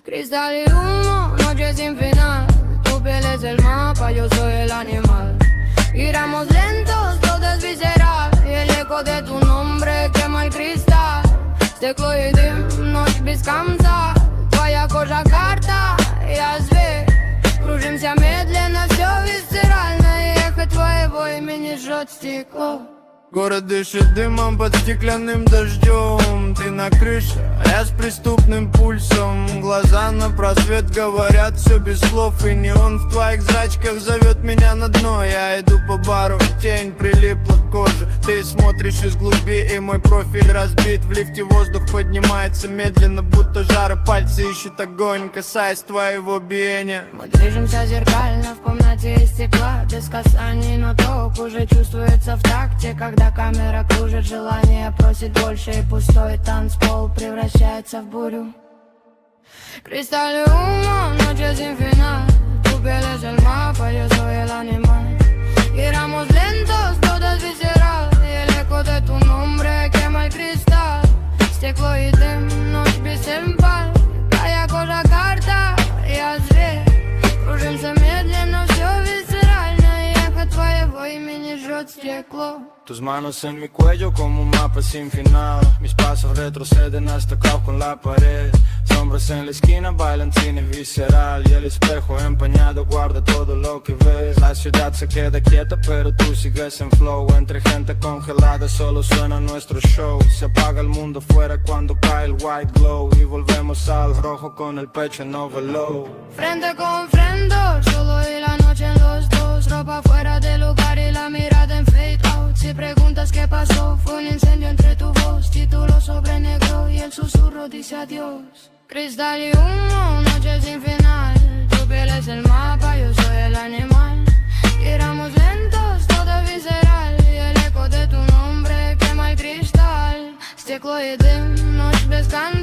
Cristal y humo, noche sin final. Tu piel es el mapa, yo soy el animal. Giramos lentos, todo es visceral. Y el eco de tu nombre quema el cristal. Steklo і дим, ночь без конца. Твоя кожа карта, я зверь. Кружимся медленно, все висцерально. И эхо твоего имени жжет стекло. Город дышит дымом под стеклянным дождем. Ты на крыше, а я с преступным пульсом. Глаза на просвет говорят все без слов. И неон в твоих зрачках зовет меня на дно. Я иду по бару, тень прилипла к коже. Ты смотришь из глуби, и мой профиль разбит. В лифте воздух поднимается медленно, будто жары. Пальцы ищут огонь, касаясь твоего биения. Мы движемся зеркально в комнате из стекла. Без касаний, но ток уже чувствуется в такте. Когда камера кружит, желание просит больше. И пустой танцпол превращается в бурю. Cristal y humo, noche sin final. Tu piel es el mapa, yo soy el animal. Giramos lentos, todo es visceral. Y el eco de tu nombre quema el cristal. Стекло и дым, ночь без эмпаль. Твоя кожа карта, я зверь. Кружимся медленно, все viscerально. Y эхо твоего имени жжет стекло. Tus manos en mi cuello como un mapa sin final. Mis pasos retroceden hasta caer con la pared. Sombras en la esquina bailan cine visceral. Y el espejo empañado guarda todo lo que ves. La ciudad se queda quieta pero tú sigues en flow. Entre gente congelada solo suena nuestro show. Se apaga el mundo fuera cuando cae el white glow. Y volvemos al rojo con el pecho en overload. Frente con frente, solo y la noche en los dos. Ropa fuera de lugar y la mirada en fade out. Si preguntas qué pasó, fue un incendio entre tu voz. Título sobre negro y el susurro dice adiós. Cristal y humo, noche sin final. Tu piel es el mapa, yo soy el animal. Giramos lentos, todo es visceral. Y el eco de tu nombre quema el cristal. Стекло и дым, ночь без конца.